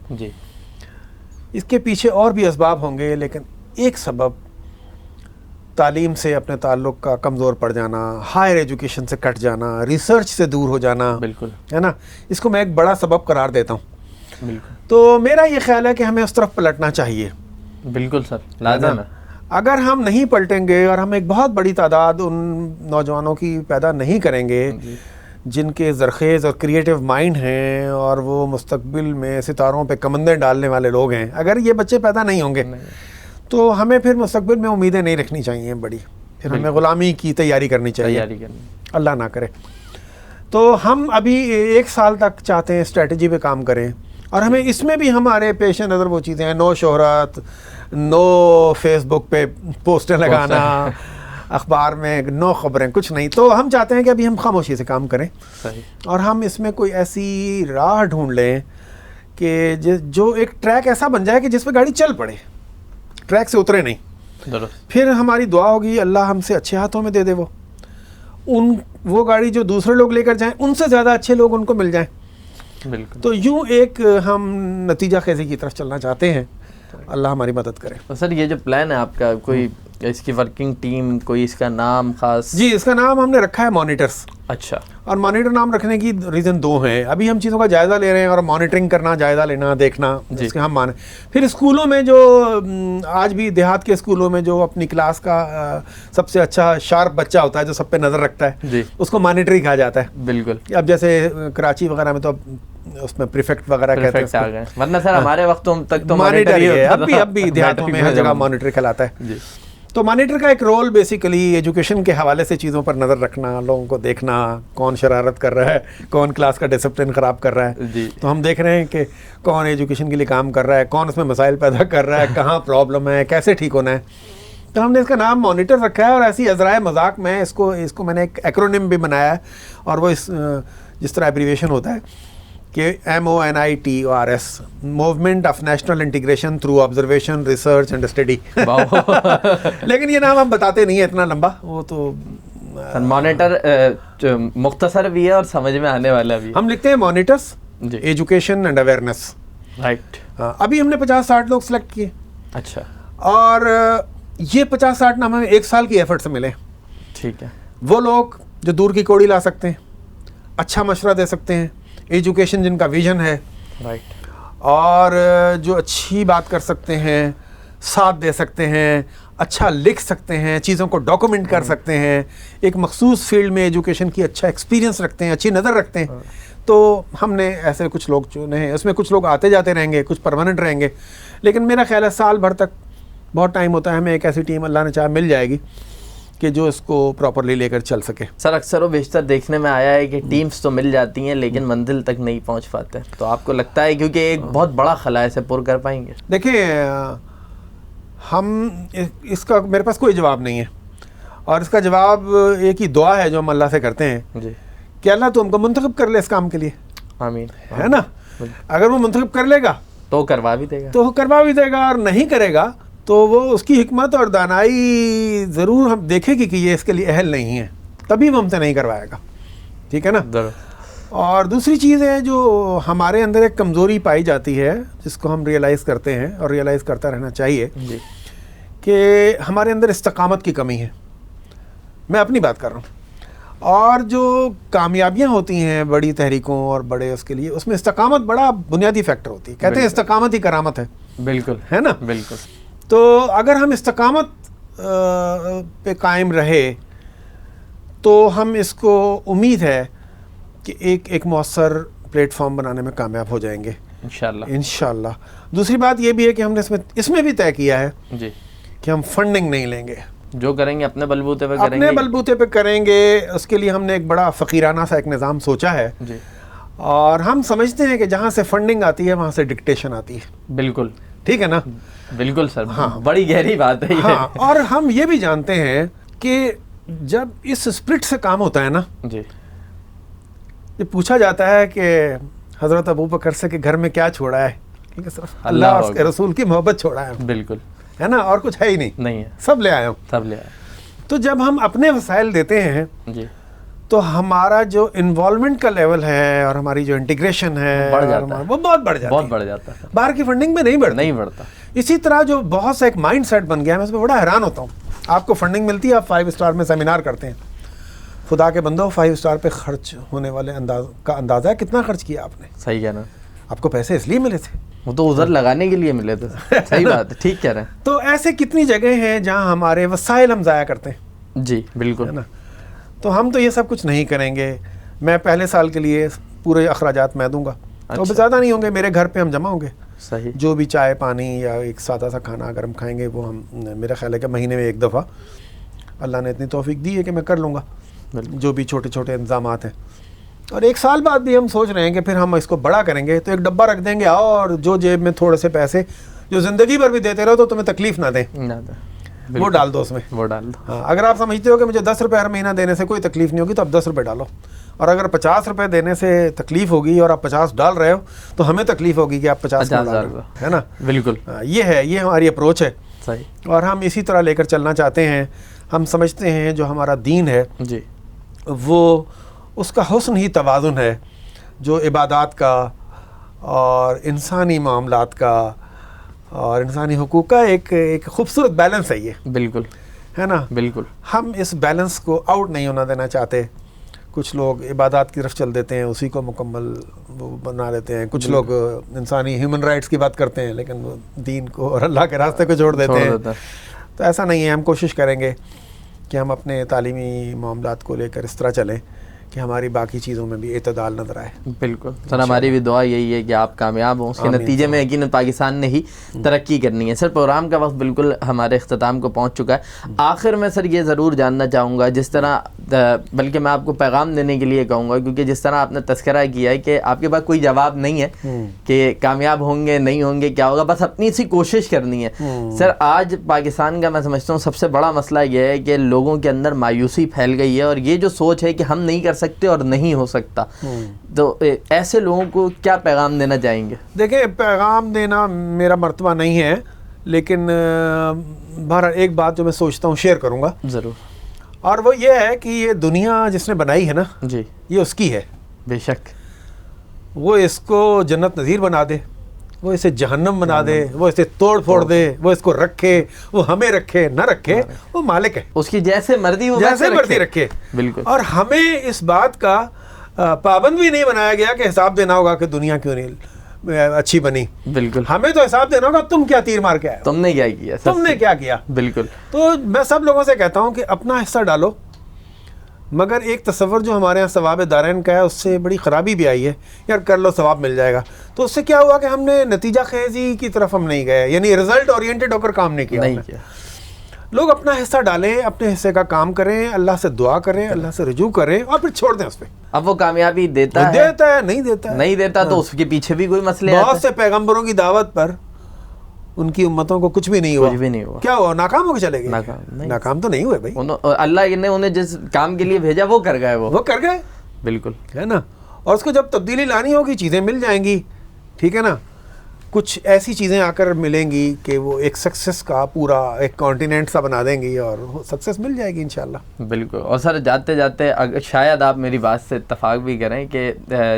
اس کے پیچھے اور بھی اسباب ہوں گے, لیکن ایک سبب تعلیم سے اپنے تعلق کا کمزور پڑ جانا, ہائر ایجوکیشن سے کٹ جانا, ریسرچ سے دور ہو جانا, بالکل ہے نا, اس کو میں ایک بڑا سبب قرار دیتا ہوں. بالکل. تو میرا یہ خیال ہے کہ ہمیں اس طرف پلٹنا چاہیے. بالکل سر, لازم ہے. اگر ہم نہیں پلٹیں گے اور ہم ایک بہت بڑی تعداد ان نوجوانوں کی پیدا نہیں کریں گے جن کے زرخیز اور کریٹیو مائنڈ ہیں اور وہ مستقبل میں ستاروں پہ کمندیں ڈالنے والے لوگ ہیں, اگر یہ بچے پیدا نہیں ہوں گے تو ہمیں پھر مستقبل میں امیدیں نہیں رکھنی چاہیے بڑی, پھر ہمیں غلامی کی تیاری کرنی چاہیے, اللہ نہ کرے. تو ہم ابھی 1 سال تک چاہتے ہیں اسٹریٹجی پہ کام کریں, اور ہمیں اس میں بھی ہمارے پیش نظر وہ چیزیں ہیں, نو شہرت, نو فیس بک پہ پوسٹیں لگانا, اخبار میں نو خبریں, کچھ نہیں. تو ہم چاہتے ہیں کہ ابھی ہم خاموشی سے کام کریں, اور ہم اس میں کوئی ایسی راہ ڈھونڈ لیں کہ جو ایک ٹریک ایسا بن جائے کہ جس پہ گاڑی چل پڑے, ٹریک سے اترے نہیں. پھر ہماری دعا ہوگی اللہ ہم سے اچھے ہاتھوں میں دے دے, وہ گاڑی جو دوسرے لوگ لے کر جائیں ان سے زیادہ اچھے لوگ ان کو مل جائیں. بالکل. تو یوں ایک ہم نتیجہ خیزی کی طرف چلنا چاہتے ہیں, اللہ ہماری مدد کرے. تو سر یہ جو پلان ہے آپ کا, کوئی اس کی ورکنگ ٹیم, کوئی اس کا نام خاص؟ جی, اس کا نام ہم نے رکھا ہے مانیٹرز. اچھا. اور مانیٹر نام رکھنے کی ریزن 2 ہیں. ابھی ہم چیزوں کا جائزہ لے رہے ہیں, اور مانیٹرنگ کرنا, جائزہ لینا, دیکھنا, اس کے ہم مانیں. پھر اسکولوں میں جو آج بھی دیہات کے اسکولوں میں جو اپنی کلاس کا سب سے اچھا شارپ بچہ ہوتا ہے جو سب پہ نظر رکھتا ہے, اس کو مانیٹر ہی کہا جاتا ہے. بالکل. اب جیسے کراچی وغیرہ میں تو اس میں پریفیکٹ وغیرہ کہتے ہیں, ورنہ سر ہمارے وقت تک تو مانیٹر ہی ہے. اب بھی دیہاتوں میں ہر جگہ مانیٹر کہلاتا ہے. تو مانیٹر کا ایک رول بیسیکلی ایجوکیشن کے حوالے سے چیزوں پر نظر رکھنا, لوگوں کو دیکھنا, کون شرارت کر رہا ہے, کون کلاس کا ڈسپلن خراب کر رہا ہے. تو ہم دیکھ رہے ہیں کہ کون ایجوکیشن کے لیے کام کر رہا ہے, کون اس میں مسائل پیدا کر رہا ہے, کہاں پرابلم ہے, کیسے ٹھیک ہونا ہے. تو ہم نے اس کا نام مانیٹر رکھا ہے, اور ایسی ازرائے مذاق میں اس کو میں نے ایک ایکرونیم بھی بنایا ہے, اور وہ جس طرح ایبریویشن ہوتا ہے کہ MONITORS, movement of national integration through observation, research and study. لیکن یہ نام ہم بتاتے نہیں ہے اتنا لمبا, وہ تو مانیٹر مختصر بھی ہے اور سمجھ میں آنے والا بھی. ہم لکھتے ہیں monitors education and awareness. Right. ابھی ہم نے 50-60 لوگ سلیکٹ کیے. اچھا. اور یہ 50-60 نام ہمیں 1 سال کی ایفرٹ سے ملے. ٹھیک ہے. وہ لوگ جو دور کی کوڑی لا سکتے ہیں, اچھا مشورہ دے سکتے ہیں, ایجوکیشن جن کا ویژن ہے, رائٹ, اور جو اچھی بات کر سکتے ہیں, ساتھ دے سکتے ہیں, اچھا لکھ سکتے ہیں, چیزوں کو ڈاکومنٹ کر سکتے ہیں, ایک مخصوص فیلڈ میں ایجوکیشن کی اچھا ایکسپیرینس رکھتے ہیں, اچھی نظر رکھتے ہیں. تو ہم نے ایسے کچھ لوگ چنے ہیں. اس میں کچھ لوگ آتے جاتے رہیں گے, کچھ پرماننٹ رہیں گے, لیکن میرا خیال ہے سال بھر تک بہت ٹائم ہوتا ہے, ہمیں ایک ایسی ٹیم اللہ نے چاہا مل جائے گی کہ جو اس کو پراپرلی لے کر چل سکے. سر اکثر و بیشتر دیکھنے میں آیا ہے کہ ٹیمز تو مل جاتی ہیں لیکن منزل تک نہیں پہنچ پاتے, تو آپ کو لگتا ہے کیونکہ ایک بہت بڑا خلا ہے, اسے پر کر پائیں گے؟ دیکھیں, ہم اس کا میرے پاس کوئی جواب نہیں ہے, اور اس کا جواب ایک ہی دعا ہے جو ہم اللہ سے کرتے ہیں کہ اللہ تو ہم کو منتخب کر لے اس کام کے لیے. آمین. ہے نا, اگر وہ منتخب کر لے گا تو کروا بھی دے گا, اور نہیں کرے گا تو وہ اس کی حکمت اور دانائی ضرور ہم دیکھے گی کہ یہ اس کے لیے اہل نہیں ہے, تبھی وہ ہم سے نہیں کروائے گا. ٹھیک ہے نا. اور دوسری چیز ہے جو ہمارے اندر ایک کمزوری پائی جاتی ہے جس کو ہم ریئلائز کرتے ہیں اور ریئلائز کرتا رہنا چاہیے, کہ ہمارے اندر استقامت کی کمی ہے. میں اپنی بات کر رہا ہوں. اور جو کامیابیاں ہوتی ہیں بڑی تحریکوں اور بڑے اس کے لیے, اس میں استقامت بڑا بنیادی فیکٹر ہوتی ہے. کہتے ہیں استقامت ہی کرامت ہے. بالکل, ہے نا. بالکل. تو اگر ہم استقامت پہ قائم رہے تو ہم اس کو امید ہے کہ ایک مؤثر پلیٹ فارم بنانے میں کامیاب ہو جائیں گے انشاءاللہ. دوسری بات یہ بھی ہے کہ ہم نے اس میں بھی طے کیا ہے جی کہ ہم فنڈنگ نہیں لیں گے. جو کریں گے اپنے بلبوتے پہ کریں گے. اپنے بلبوتے پہ کریں گے. اس کے لیے ہم نے ایک بڑا فقیرانہ سا ایک نظام سوچا ہے جی. اور ہم سمجھتے ہیں کہ جہاں سے فنڈنگ آتی ہے وہاں سے ڈکٹیشن آتی ہے. بالکل ٹھیک ہے نا. بالکل سر. ہاں بڑی گہری بات ہے یہ. ہاں اور ہم یہ بھی جانتے ہیں کہ جب اس اسپرٹ سے کام ہوتا ہے نا جی, یہ پوچھا جاتا ہے کہ حضرت ابوبکر سے کہ گھر میں کیا چھوڑا ہے, کیونکہ صرف اللہ اور اس کے رسول کی محبت چھوڑا ہے. بالکل ہے نا, اور کچھ ہے ہی نہیں ہے, سب لے آیا ہوں. سب لے آیا. تو جب ہم اپنے وسائل دیتے ہیں جی تو ہمارا جو انوالومنٹ کا لیول ہے اور ہماری جو انٹیگریشن ہے وہ بہت بڑھ جاتا ہے. باہر کی فنڈنگ میں نہیں بڑھتا. اسی طرح جو بہت سا ایک مائنڈ سیٹ بن گیا ہے, میں اس میں بڑا حیران ہوتا ہوں. آپ کو فنڈنگ ملتی ہے, آپ 5 اسٹار میں سیمینار کرتے ہیں, خدا کے بندو 5 اسٹار پہ خرچ ہونے والے کا اندازہ ہے کتنا خرچ کیا آپ نے. صحیح کہنا. آپ کو پیسے اس لیے ملے تھے, وہ تو ادھر لگانے کے لیے ملے تھے. صحیح بات ہے, ٹھیک کہہ رہے ہیں. تو ایسے کتنی جگہ ہیں جہاں ہمارے وسائل ہم ضائع کرتے ہیں. جی بالکل ہے نا. تو ہم تو یہ سب کچھ نہیں کریں گے. میں پہلے سال کے لیے پورے اخراجات میں دوں گا, تو زیادہ نہیں ہوں گے. میرے گھر پہ ہم جمع ہوں گے. صحیح. جو بھی چائے پانی یا ایک سادہ سا کھانا اگر ہم کھائیں گے وہ ہم, میرا خیال ہے کہ مہینے میں 1 دفعہ اللہ نے اتنی توفیق دی ہے کہ میں کر لوں گا, جو بھی چھوٹے چھوٹے انتظامات ہیں. اور 1 سال بعد بھی ہم سوچ رہے ہیں کہ پھر ہم اس کو بڑا کریں گے, تو ایک ڈبہ رکھ دیں گے, اور جو جیب میں تھوڑے سے پیسے جو زندگی بھر بھی دیتے رہو تو تمہیں تکلیف نہ دیں, وہ ڈال دو اس میں. وہ ڈال دو. ہاں, اگر آپ سمجھتے ہو کہ مجھے 10 روپے ہر مہینہ دینے سے کوئی تکلیف نہیں ہوگی تو آپ 10 روپے ڈالو. اور اگر 50 روپے دینے سے تکلیف ہوگی اور آپ 50 ڈال رہے ہو تو ہمیں تکلیف ہوگی کہ آپ 50 ڈال رہے ہو. ہے نا. بالکل. یہ ہماری اپروچ ہے. صحیح. اور ہم اسی طرح لے کر چلنا چاہتے ہیں. ہم سمجھتے ہیں جو ہمارا دین ہے جی, وہ اس کا حسن ہی توازن ہے, جو عبادات کا اور انسانی معاملات کا اور انسانی حقوق کا ایک خوبصورت بیلنس ہے یہ. بالکل. ہے نا. بالکل. ہم اس بیلنس کو آؤٹ نہیں ہونا دینا چاہتے. کچھ لوگ عبادات کی طرف چل دیتے ہیں, اسی کو مکمل وہ بنا لیتے ہیں. کچھ لوگ انسانی ہیومن رائٹس کی بات کرتے ہیں لیکن وہ دین کو اور اللہ کے راستے کو چھوڑ دیتے ہیں. تو ایسا نہیں ہے. ہم کوشش کریں گے کہ ہم اپنے تعلیمی معاملات کو لے کر اس طرح چلیں کہ ہماری باقی چیزوں میں بھی اعتدال نظر آئے. بالکل سر, ہماری بھی دعا یہی ہے کہ آپ کامیاب ہوں. اس کے نتیجے میں یقیناً پاکستان نے ہی ترقی کرنی ہے. سر پروگرام کا وقت بالکل ہمارے اختتام کو پہنچ چکا ہے. آخر میں سر یہ ضرور جاننا چاہوں گا, جس طرح بلکہ میں آپ کو پیغام دینے کے لیے کہوں گا, کیونکہ جس طرح آپ نے تذکرہ کیا ہے کہ آپ کے پاس کوئی جواب نہیں ہے کہ کامیاب ہوں گے نہیں ہوں گے کیا ہوگا, بس اپنی سی کوشش کرنی ہے. سر آج پاکستان کا میں سمجھتا ہوں سب سے بڑا مسئلہ یہ ہے کہ لوگوں کے اندر مایوسی پھیل گئی ہے, اور یہ جو سوچ ہے کہ ہم نہیں کر سکتے اور نہیں ہو سکتا, تو ایسے لوگوں کو کیا پیغام دینا چاہیں گے؟ دیکھیں, پیغام دینا میرا مرتبہ نہیں ہے, لیکن بہرحال ایک بات جو میں سوچتا ہوں شیئر کروں گا ضرور, اور وہ یہ ہے کہ یہ دنیا جس نے بنائی ہے نا جی, یہ اس کی ہے. بے شک. وہ اس کو جنت نظیر بنا دے, وہ اسے جہنم بنا دے, وہ اسے توڑ پھوڑ دے, وہ اس کو رکھے, وہ ہمیں رکھے نہ رکھے, وہ مالک ہے, اس کی جیسے مرضی وہ جیسے مرضی رکھے. بالکل. اور ہمیں اس بات کا پابند بھی نہیں بنایا گیا کہ حساب دینا ہوگا کہ دنیا کیوں نہیں اچھی بنی. بالکل. ہمیں تو حساب دینا ہوگا تم کیا تیر مار کے آئے, تم نے کیا کیا, تم نے کیا کیا. بالکل. تو میں سب لوگوں سے کہتا ہوں کہ اپنا حصہ ڈالو, مگر ایک تصور جو ہمارے یہاں ثواب دارین کا ہے اس سے بڑی خرابی بھی آئی ہے. یار کر لو ثواب مل جائے گا, تو اس سے کیا ہوا کہ ہم نے نتیجہ خیزی کی طرف ہم نہیں گئے, یعنی رزلٹ اورینٹڈ ہو کر کام نہیں کیا. لوگ اپنا حصہ ڈالیں, اپنے حصے کا کام کریں, اللہ سے دعا کریں, اللہ سے رجوع کریں, اور پھر چھوڑ دیں اس پہ. اب وہ کامیابی دیتا ہے نہیں دیتا تو اس کے پیچھے بھی کوئی مسئلے. بہت سے پیغمبروں کی دعوت پر ان کی امتوں کو کچھ بھی نہیں ہوا. کیا ہوا, ناکام ہو کے چلے گئے؟ ناکام تو نہیں ہوئے بھائی, اللہ نے انہیں جس کام کے لیے بھیجا وہ کر گئے. وہ کر گئے. بالکل. ہے نا. اور اس کو جب تبدیلی لانی ہوگی چیزیں مل جائیں گی. ٹھیک ہے نا. کچھ ایسی چیزیں آ کر ملیں گی کہ وہ ایک سکسیس کا پورا ایک کانٹیننٹ سا بنا دیں گی, اور سکسیس مل جائے گی انشاءاللہ. بالکل. اور سر جاتے جاتے شاید آپ میری بات سے اتفاق بھی کریں کہ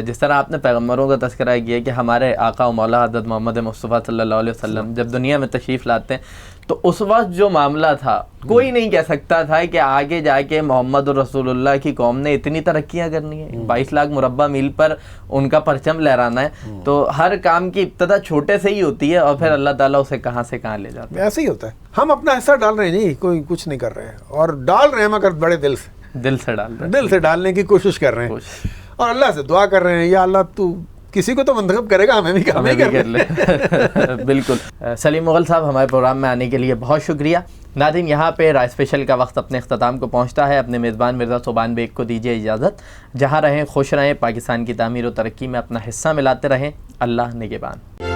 جس طرح آپ نے پیغمبروں کا تذکرہ کیا کہ ہمارے آقا و مولا حضرت محمد مصطفیٰ صلی اللہ علیہ وسلم جب دنیا میں تشریف لاتے ہیں تو اس وقت جو معاملہ تھا کوئی نہیں کہہ سکتا تھا کہ آگے جا کے محمد رسول اللہ کی قوم نے اتنی ترقیاں کرنی ہے, 22 لاکھ مربع میل پر ان کا پرچم لہرانا ہے. تو ہر کام کی ابتدا چھوٹے سے ہی ہوتی ہے اور پھر اللہ تعالیٰ اسے کہاں سے کہاں لے جاتا ہے. ایسے ہی ہوتا ہے. ہم اپنا حصہ ڈال رہے ہیں جی, کوئی کچھ نہیں کر رہے ہیں, اور ڈال رہے ہیں مگر بڑے دل سے. دل سے ڈال رہے ہیں، دل سے ڈالنے کی کوشش کر رہے ہیں اور اللہ سے دعا کر رہے ہیں یا اللہ تو کسی کو تو منتخب کرے گا، ہمیں بھی کر لے. بالکل. سلیم مغل صاحب ہمارے پروگرام میں آنے کے لیے بہت شکریہ. ناظرین یہاں پہ رائے اسپیشل کا وقت اپنے اختتام کو پہنچتا ہے. اپنے میزبان مرزا صوبان بیگ کو دیجیے اجازت. جہاں رہیں خوش رہیں، پاکستان کی تعمیر و ترقی میں اپنا حصہ ملاتے رہیں. اللہ نگہبان.